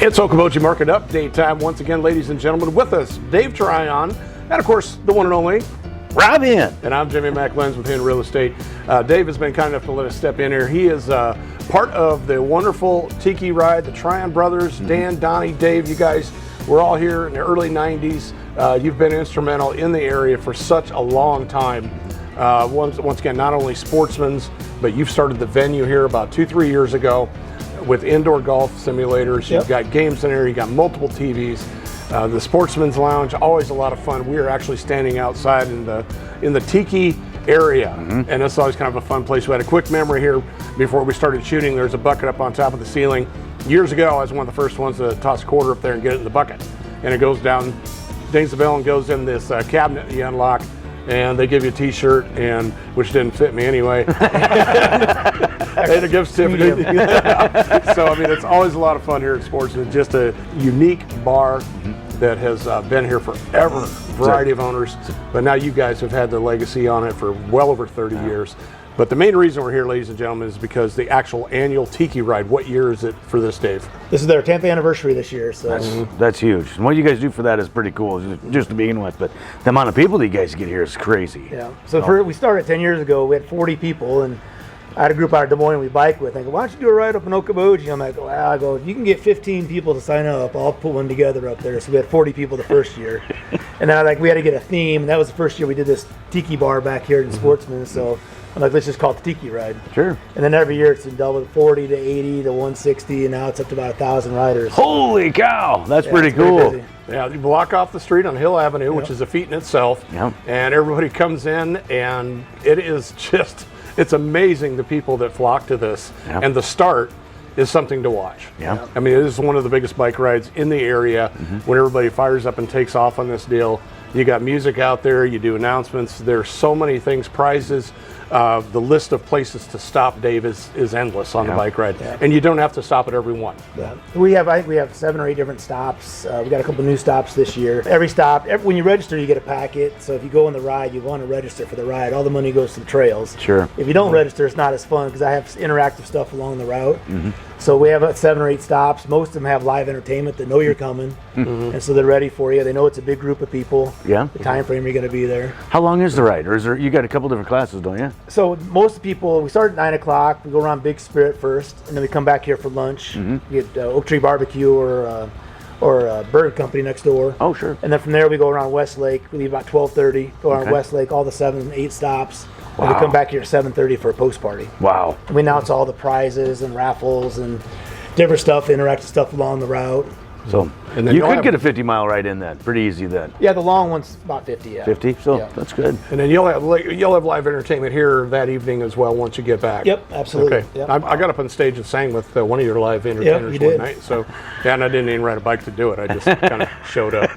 It's Okoboji Market Update time once again, ladies and gentlemen. With us, Dave Tryon, and of course, the one and only Rob Hinn. And I'm Jimmy McLenz with Hinn Real Estate. Dave has been kind enough to let us step in here. He is part of the wonderful TIKI RIDE, the Tryon brothers, Dan, Donnie, Dave. You guys were all here in the early 90s. You've been instrumental in the area for such a long time. Once again, not only Sportsmans, but you've started the venue here about 2-3 years ago with indoor golf simulators. You've got games in there, you got multiple TVs. The Sportsman's Lounge, always a lot of fun. We are actually standing outside in the Tiki area, and it's always kind of a fun place. We had a quick memory here before we started shooting. There's a bucket up on top of the ceiling. Years ago, I was one of the first ones to toss a quarter up there and get it in the bucket. And it goes down, dings the bell, and goes in this cabinet you unlock, and they give you a t-shirt, and which didn't fit me anyway. And a gift certificate. So I mean, it's always a lot of fun here at Sportsman. Just a unique bar that has been here forever. Variety of owners, but now you guys have had the legacy on it for well over 30 years. But the main reason we're here, ladies and gentlemen, is because the actual annual Tiki Ride. What year is it for this, Dave? This is their 10th anniversary this year. So That's huge. And what you guys do for that is pretty cool, just to begin with. But the amount of people that you guys get here is crazy. yeah. So we started 10 years ago. We had 40 people, and I had a group out of Des Moines we bike with. I go, why don't you do a ride up in Okoboji? I'm like, well, if you can get 15 people to sign up, I'll put one together up there. So we had 40 people the first year. And then we had to get a theme, and that was the first year we did this Tiki bar back here in Sportsman. So I'm like, let's just call it the Tiki Ride. Sure. And then every year it's been doubled, 40 to 80 to 160, and now it's up to about 1,000 riders. Holy cow, that's pretty it's pretty cool. busy. Yeah, you block off the street on Hill Avenue, which is a feat in itself. Yep. And everybody comes in, and it is just, it's amazing the people that flock to this. Yep. And the start is something to watch. Yeah. I mean, it is one of the biggest bike rides in the area. When everybody fires up and takes off on this deal, you got music out there, you do announcements. There's so many things, prizes. The list of places to stop, Dave, is endless on the bike ride, and you don't have to stop at every one. Yeah. We have 7 or 8 different stops. We got a couple new stops this year. Every stop, when you register, you get a packet. So if you go on the ride, you want to register for the ride. All the money goes to the trails. Sure. If you don't register, it's not as fun because I have interactive stuff along the route. So we have 7 or 8 stops. Most of them have live entertainment that know you're coming, and so they're ready for you. They know it's a big group of people. Yeah. The time frame you're going to be there. How long is the ride? Or is there, you got a couple different classes, don't you? So most people, we start at 9 o'clock. We go around Big Spirit first, and then we come back here for lunch. We get Oak Tree Barbecue or Bird Company next door. Oh, sure. And then from there we go around Westlake. We leave about 12:30. Go around Westlake, all the 7, 8 stops. And we come back here at 7:30 for a post party. Wow. And we announce all the prizes and raffles and different stuff, interactive stuff along the route. So And then you you'll could get a 50-mile ride in that. Pretty easy then. Yeah, the long one's about 50. Yeah. 50? So Yeah. that's good. And then you'll have live entertainment here that evening as well once you get back. Yep, absolutely. Okay. Yep. I got up on stage and sang with one of your live entertainers you one did. night. So, and I didn't even ride a bike to do it. I just kind of showed up.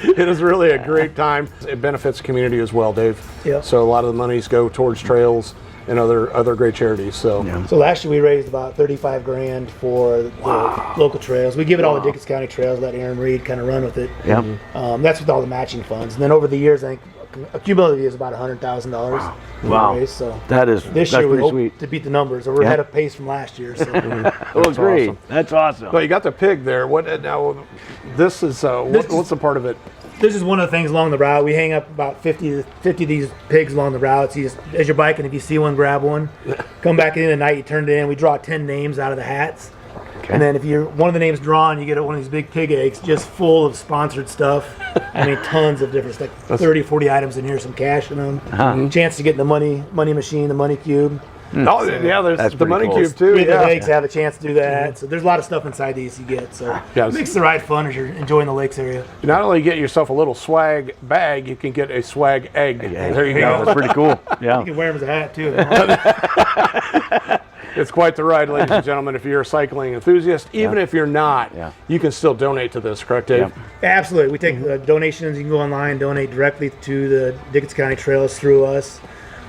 It is really a great time. It benefits the community as well, Dave. Yeah. So a lot of the monies go towards trails and other great charities. So. So last year we raised about 35 grand for the local trails. We give it all the Dickens County trails, let Aaron Reed kind of run with it. Yeah. That's with all the matching funds. And then over the years, I think accumulatively is about $100,000. Wow. Raised, so That's this year we pretty hope sweet. to beat the numbers. Or we're ahead of pace from last year. So Oh, great. awesome. That's awesome. But you got the pig there. What now? This is what's the part of it? this is one of the things along the route. We hang up about 50 of these pigs along the route. So you just, as you're biking, if you see one, grab one. Come back in at night, you turn it in. We draw 10 names out of the hats. Okay. And then if you're one of the names drawn, you get one of these big pig eggs just full of sponsored stuff. I mean, tons of different stuff. 30, 40 items in here, some cash in them. Chance to get in the money machine, the money cube. Oh, yeah, there's That's the pretty money cool. cube too. Three of the Yeah. legs have a chance to do that. So there's a lot of stuff inside these you get. So Yeah, it makes the ride fun as you're enjoying the lakes area. You not only get yourself a little swag bag, you can get a swag egg. There you go. That's pretty cool. Yeah. You can wear them as a hat too. If you want. It's quite the ride, ladies and gentlemen. If you're a cycling enthusiast, even if you're not, you can still donate to this, correct, Dave? Absolutely. We take donations. You can go online, donate directly to the Dickens County Trails through us.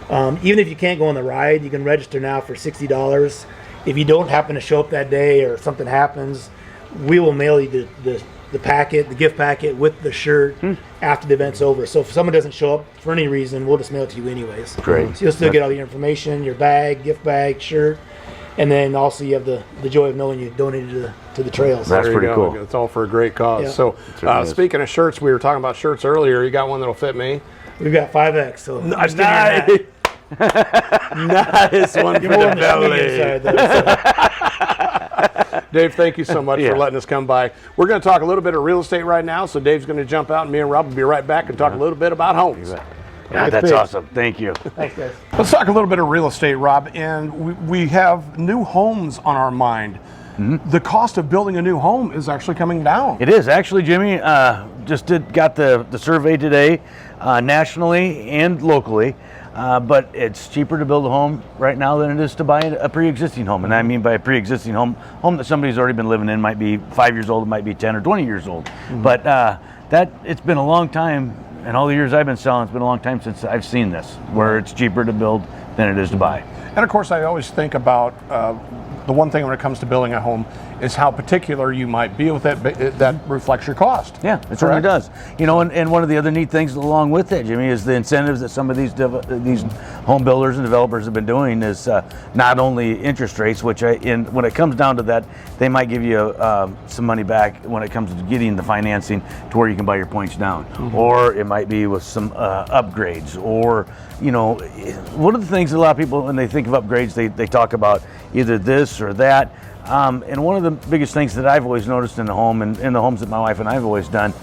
Even if you can't go on the ride, you can register now for $60. If you don't happen to show up that day or something happens, we will mail you the packet, the gift packet with the shirt after the event's over. So if someone doesn't show up for any reason, we'll just mail it to you anyways. Great. So you'll still get all your information, your bag, gift bag, shirt. And then also you have the joy of knowing you donated to the trails. That's There you pretty go. cool. It's all for a great cause. Yeah. So, certainly is. speaking of shirts, we were talking about shirts earlier. You got one that'll fit me. We've got 5X, so Nice. nice. Nice one for You're more the on the belly. medium side, though, so. Dave, thank you so much Yeah. for letting us come by. We're going to talk a little bit of real estate right now. So Dave's going to jump out, and me and Rob will be right back and talk a little bit about homes. Yeah, that's awesome. Thank you. Thanks, guys. Let's talk a little bit of real estate, Rob. And we have new homes on our mind. The cost of building a new home is actually coming down. It is actually, Jimmy. Just got the survey today, nationally and locally. But it's cheaper to build a home right now than it is to buy a pre-existing home. And I mean by a pre-existing home that somebody's already been living in. Might be 5 years old, it might be 10 or 20 years old. But it's been a long time, and all the years I've been selling, it's been a long time since I've seen this, where it's cheaper to build than it is to buy. And of course, I always think about the one thing when it comes to building a home is how particular you might be with it, but that reflects your cost. Yeah, it certainly Correct? does. You know, and one of the other neat things along with that, Jimmy, is the incentives that some of these home builders and developers have been doing is not only interest rates, which when it comes down to that, they might give you some money back when it comes to getting the financing to where you can buy your points down. Or it might be with some upgrades, or, you know, one of the things that a lot of people, when they think of upgrades, they talk about either this or that. And one of the biggest things that I've always noticed in the home, and in the homes that my wife and I have always done,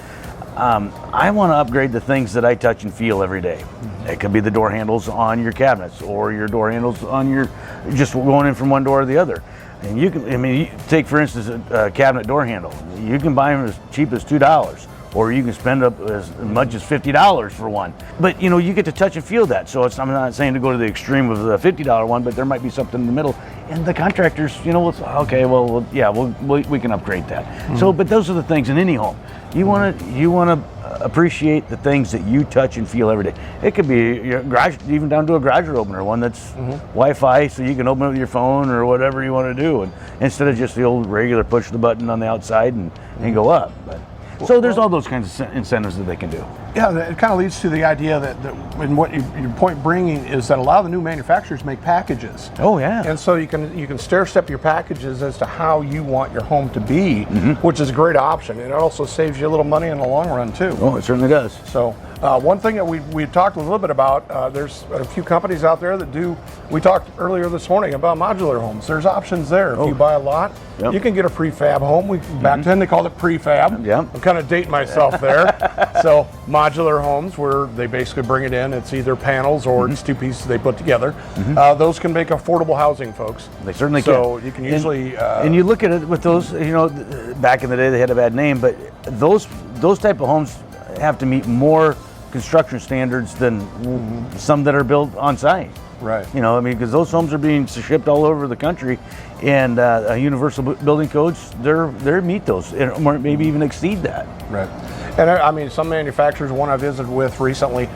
I want to upgrade the things that I touch and feel every day. It could be the door handles on your cabinets, or your door handles on your, just going in from one door to the other. And you can, take for instance a cabinet door handle. You can buy them as cheap as $2. Or you can spend up as much as $50 for one. But you know, you get to touch and feel that. So I'm not saying to go to the extreme of the $50 one, but there might be something in the middle. And the contractors, you know, okay, well, yeah, we can upgrade that. So, but those are the things in any home. You want to appreciate the things that you touch and feel every day. It could be your garage, even down to a garage door opener, one that's Wi-Fi, so you can open it with your phone or whatever you want to do, and instead of just the old regular push the button on the outside and go up. But, so there's all those kinds of incentives that they can do. Yeah, it kind of leads to the idea that and what your point bringing is that a lot of the new manufacturers make packages. Oh yeah. And so you can stair step your packages as to how you want your home to be, which is a great option. It also saves you a little money in the long run too. Oh, it certainly does. So one thing that we talked a little bit about, there's a few companies out there that do, we talked earlier this morning about modular homes. There's options there. If you buy a lot, you can get a prefab home. Back then they called it prefab. Yep. I'm kind of dating myself there. So modular homes where they basically bring it in, it's either panels or it's two pieces they put together. Those can make affordable housing, folks. They certainly can. So you can usually... and you look at it with those, you know, back in the day they had a bad name, but those type of homes have to meet more construction standards than some that are built on site. Right. You know, I mean, because those homes are being shipped all over the country, and universal building codes, they meet those, or maybe even exceed that. Right. And I mean, some manufacturers, one I visited with recently,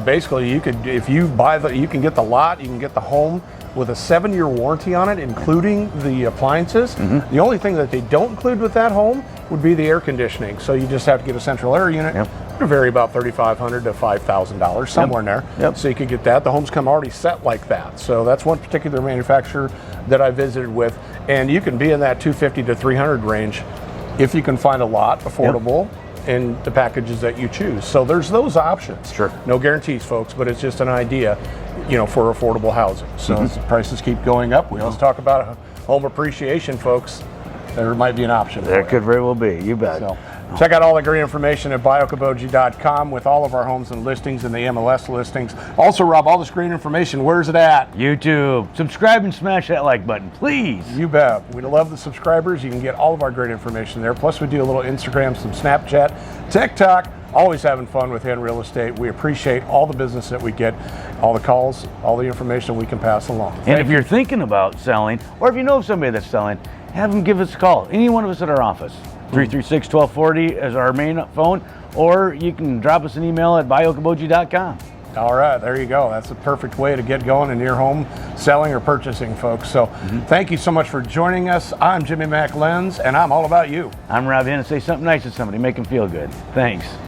basically you could, if you buy you can get the lot, you can get the home with a 7-year warranty on it, including the appliances. The only thing that they don't include with that home would be the air conditioning. So you just have to get a central air unit. It'll vary about $3,500 to $5,000, somewhere in there. So you could get that. The homes come already set like that. So that's one particular manufacturer that I visited with, and you can be in that $250 to $300 range if you can find a lot affordable. In the packages that you choose. So there's those options. Sure. No guarantees, folks, but it's just an idea, you know, for affordable housing. So as the prices keep going up, we always talk about home appreciation, folks. There might be an option. There could very well be. You bet. So check out all the great information at biokaboji.com with all of our homes and listings and the MLS listings. Also, Rob, all this great information, where's it at? YouTube. Subscribe and smash that like button, please. You bet. We love the subscribers. You can get all of our great information there. Plus, we do a little Instagram, some Snapchat, TikTok. Always having fun with Hen Real Estate. We appreciate all the business that we get, all the calls, all the information we can pass along. And if you're thinking about selling, or if you know of somebody that's selling, have them give us a call. Any one of us at our office. 336-1240 is our main phone, or you can drop us an email at biokaboji.com. All right, there you go. That's a perfect way to get going in your home selling or purchasing, folks. So thank you so much for joining us. I'm Jimmy Mack Lenz, and I'm all about you. I'm Rob Hen, and say something nice to somebody, make them feel good. Thanks.